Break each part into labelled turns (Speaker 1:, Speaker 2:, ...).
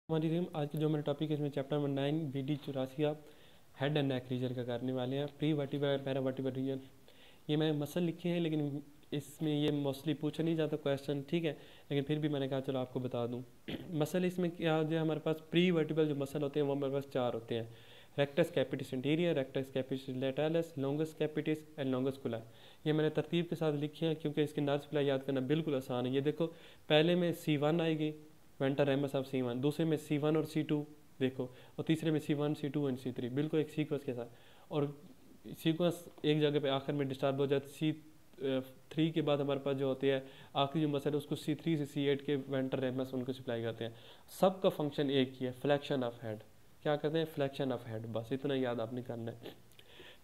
Speaker 1: हमारी टीम आज की जो हमारा टॉपिक है इसमें चैप्टर नंबर 9 BD 84 आप हेड एंड नेक रीजन का करने वाले हैं। Prevertebral paravertebral region ये मैंने मसल लिखे हैं, लेकिन इसमें ये मोस्टली पूछा नहीं जाता क्वेश्चन, ठीक है। लेकिन फिर भी मैंने कहा चलो आपको बता दूं। मसल इसमें क्या जो हमारे पास प्री वर्टिब्रल जो मसल होते हैं वो हमारे पास 4 होते हैं। Rectus capitis interior, rectus capitis lateralis, longus capitis and longus कुला। ये मैंने तरतीब के साथ लिखे हैं क्योंकि इसके नर्व सप्लाई याद करना बिल्कुल आसान है। ये देखो, पहले में C1 आएगी, वेंटर रेमस ऑफ C1, दूसरे में C1 और C2 देखो, और तीसरे में C1 C2 एंड C3 बिल्कुल एक सीक्वेंस के साथ। और सीक्वेंस एक जगह पे आखिर में डिस्टर्ब हो जाता है। C3 के बाद हमारे पास जो होती है आखिरी जो मसल है उसको C3 से C8 के वेंटर रेमस उनको सप्लाई करते हैं। सबका फंक्शन एक ही है, फ्लैक्शन ऑफ हेड। क्या करते हैं? फ्लैक्शन ऑफ हेड, बस इतना याद आपने करना है।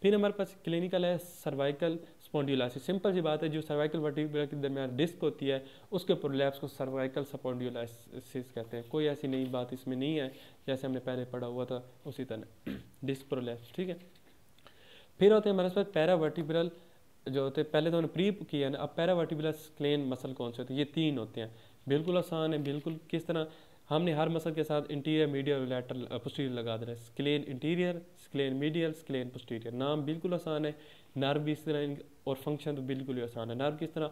Speaker 1: फिर हमारे पास क्लिनिकल है सर्वाइकल स्पॉन्डियोलाइसिस। सिंपल सी बात है, जो सर्वाइकल वर्टिब्रा के दरमियान डिस्क होती है उसके प्रोलैप्स को सर्वाइकल स्पॉन्डियोलाइसिस कहते हैं। कोई ऐसी नई बात इसमें नहीं है, जैसे हमने पहले पढ़ा हुआ था उसी तरह डिस्क प्रोलैप्स, ठीक है। फिर होते हैं हमारे पास पैरा वर्टिब्रल जो होते हैं, पहले तो हमने प्री किया ना, अब पैरा वर्टिब्रल स्क्लेन मसल कौन से होते हैं? ये 3 होते हैं। बिल्कुल आसान है, बिल्कुल। किस तरह? हमने हर मसल के साथ इंटीरियर, मीडियल और लैटरल पोस्टीरियर लगा देना है। स्क्लेन इंटीरियर, स्क्लेन मीडियल, स्क्लेन पोस्टीरियर। नाम बिल्कुल आसान है। नर्व भी इस तरह और फंक्शन तो बिल्कुल ही आसान है। नर्व किस तरह?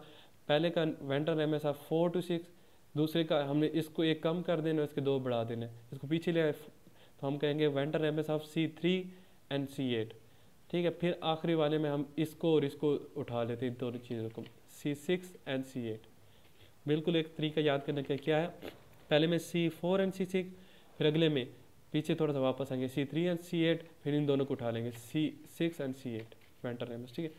Speaker 1: पहले का वेंट्रल रेमस ऑफ 4 to 6, दूसरे का हमने इसको एक कम कर देना, इसके 2 बढ़ा देना, इसको पीछे ले आए तो हम कहेंगे ventral ramus of C3 and C8, ठीक है। फिर आखिरी वाले में हम इसको और इसको उठा लेते हैं, दोनों चीज़ों को, C6 एंड C8। बिल्कुल एक तरीका याद करने का क्या है, पहले में C4 एंड C6, फिर अगले में पीछे थोड़ा सा वापस आएंगे C3 एंड C8, फिर इन दोनों को उठा लेंगे C6 and C8 ventral ramus, ठीक है।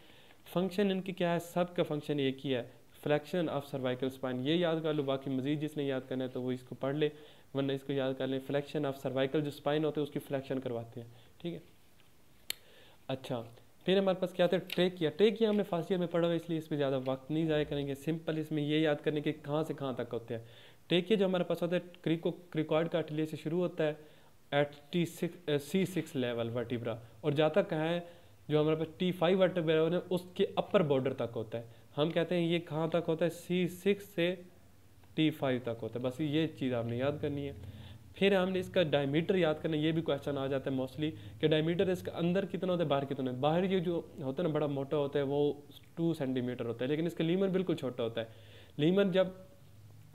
Speaker 1: फंक्शन इनकी क्या है? सब का फंक्शन एक ही है, फ्लैक्शन ऑफ सर्वाइकल स्पाइन। ये याद कर लो, बाकी मजीद जिसने याद करना है तो वो इसको पढ़ ले, वरना इसको याद कर लें। फ्लैक्शन ऑफ सर्वाइकल जो स्पाइन होते हैं उसकी फ्लैक्शन करवाते हैं, ठीक है। अच्छा, फिर हमारे पास क्या होता है? ट्रेकिया। ट्रेकिया हमने फर्स्ट ईयर में पढ़ा हुआ, इसलिए इस पर ज़्यादा वक्त नहीं ज़ाया करेंगे। सिंपल इसमें ये याद करने के कहाँ से कहाँ तक होते हैं। ट्रेकिया जो हमारे पास होता है क्रिकॉइड कार्टिलेज से शुरू होता है एट C6 लेवल वर्टिब्रा, और जाता कहाँ है? जो हमारे पास T5 वर्टिब्रा है उसके अपर बॉर्डर तक होता है। हम कहते हैं ये कहाँ तक होता है? C6 से T5 तक होता है। बस ये चीज़ आपने याद करनी है। फिर हमने इसका डायमीटर याद करना, ये भी क्वेश्चन आ जाता है मोस्टली कि डायमीटर इसका अंदर कितना होता है, बाहर कितना है। बाहर ये जो होता है ना बड़ा मोटा होता है वो 2 सेंटीमीटर होता है, लेकिन इसका लीमर बिल्कुल छोटा होता है। लीमर जब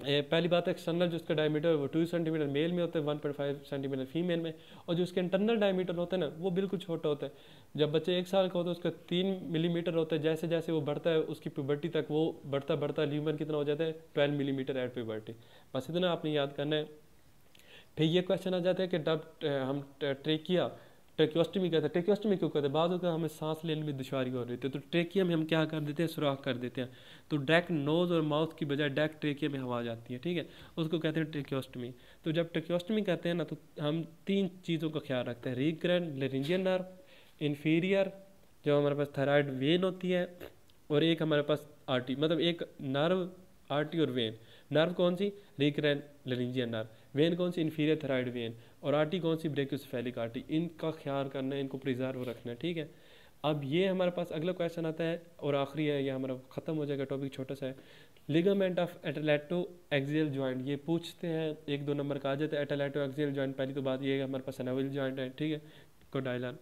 Speaker 1: पहली बात है एक्सटर्नल जो इसका डायमीटर है वो 2 सेंटीमीटर मेल में होता है, 1.5 सेंटीमीटर फीमेल में, और जो इसका इंटरनल डायमीटर होता है ना वो बिल्कुल छोटा होता है। जब बच्चे 1 साल का होता है उसका 3 मिलीमीटर होता है। जैसे जैसे वो बढ़ता है उसकी प्यूबर्टी तक वो बढ़ता बढ़ता लीमर कितना हो जाता है? 12 मिलीमीटर एट प्यूबर्टी। बस इतना आपने याद करना है। फिर ये क्वेश्चन आ जाता है कि जब हम ट्रेकियोस्टमी कहते हैं। ट्रेकियोस्टमी क्यों कहते हैं? बाद होता है हमें सांस लेने में दुश्वारी हो रही थी तो ट्रेकिया में हम क्या कर देते हैं? सुराख कर देते हैं। तो डायरेक्ट नोज और माउथ की बजाय डायरेक्ट ट्रेकिया में हवा जाती है, ठीक है। उसको कहते हैं ट्रेकियोस्टमी। तो जब ट्रेकियोस्टमी कहते हैं ना तो हम 3 चीज़ों का ख्याल रखते हैं, रिकरेंट लेरिंजियल नर्व, इन्फीरियर जो हमारे पास थायराइड वेन होती है, और एक हमारे पास आर्टी, मतलब एक नर्व, आर्टी और वेन। नर्व कौन सी? Recurrent laryngeal nerve. वेन कौन सी? Inferior thyroid vein. और आर्टी कौन सी? Brachiocephalic arty. इनका ख्याल करना है, इनको प्रिजर्व रखना है, ठीक है। अब ये हमारे पास अगला क्वेश्चन आता है और आखिरी है, ये हमारा ख़त्म हो जाएगा टॉपिक, छोटा सा है। Ligament of atlanto axial joint. ये पूछते हैं 1-2 नंबर का आ जाता है। एटलेटो एक्सियल जॉइंट, पहली तो बात ये है हमारे पास एनाविल जॉइंट है, ठीक है, कोडाइलर।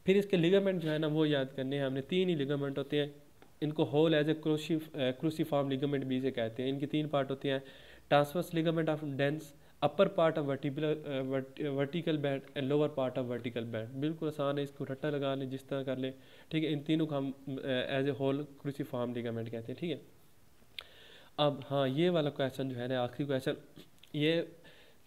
Speaker 1: फिर इसके लिगामेंट जो है ना वो याद करने हैं हमने। 3 ही लिगामेंट होते हैं, इनको whole as a cruciform ligament भी से कहते हैं। इनकी 3 पार्ट होते हैं, transverse ligament of dens, upper part of vertical band and lower part of vertical band. बिल्कुल आसान है, इसको रट्टा लगा लें जिस तरह कर लें, ठीक है। इन तीनों को हम as a whole cruciform ligament कहते हैं, ठीक है। अब हाँ, ये वाला क्वेश्चन जो है ना आखिरी क्वेश्चन, ये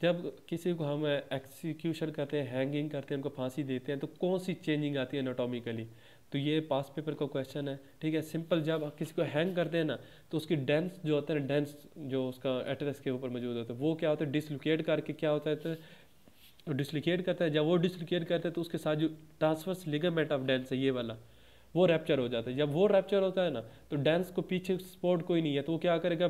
Speaker 1: जब किसी को हम एक्सिक्यूशन करते हैं, हैंगिंग करते हैं, उनको फांसी देते हैं तो कौन सी चेंजिंग आती है एनाटॉमिकली? तो ये पास पेपर का क्वेश्चन है, ठीक है। सिंपल, जब किसी को हैंग करते हैं ना तो उसकी डेंस जो होता है ना, डेंस जो उसका एटलस के ऊपर मौजूद होता है वो क्या होता है? डिसलोकेट करके क्या होता है तो डिसलोकेट करता है। जब वो डिसलोकेट करता है तो उसके साथ जो ट्रांसवर्स लिगामेंट ऑफ डेंस है ये वाला, वो रैप्चर हो जाता है। जब वो रैप्चर होता है ना तो डेंस को पीछे सपोर्ट कोई नहीं है तो वो क्या करेगा?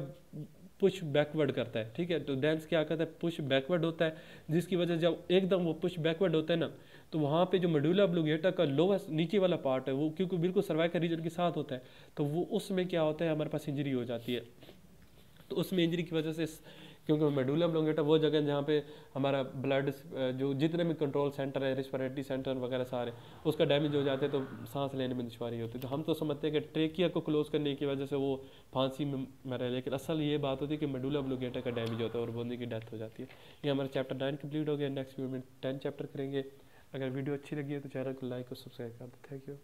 Speaker 1: पुश बैकवर्ड करता है, ठीक है। तो डेंस क्या करता है? पुश बैकवर्ड होता है, जिसकी वजह से जब एकदम वो पुश बैकवर्ड होता है ना तो वहाँ पे जो मेडुला ऑब्लिंगेटा का लोवेस्ट नीचे वाला पार्ट है वो, क्योंकि बिल्कुल सर्वाइकल रीजन के साथ होता है, तो वो उसमें क्या होता है हमारे पास इंजरी हो जाती है। तो उसमें इंजरी की वजह से क्योंकि मेडुला ऑब्लोंगेटा वो जगह है जहाँ पे हमारा ब्लड जो जितने भी कंट्रोल सेंटर है, रिस्पिरेटरी सेंटर वगैरह सारे, उसका डैमेज हो जाते हैं तो सांस लेने में दुश्वारी होती है। तो हम तो समझते हैं कि ट्रेकिया को क्लोज करने की वजह से वो फांसी में मरा है, लेकिन असल ये बात होती है कि मेडुला ऑब्लोंगेटा का डैमेज होता है और बंदे की डेथ हो जाती है। ये हमारा चैप्टर 9 कंप्लीट हो गया। नेक्स्ट वीडियो में 10 चैप्टर करेंगे। अगर वीडियो अच्छी लगी है तो चैनल को लाइक और सब्सक्राइब कर दो। Thank you.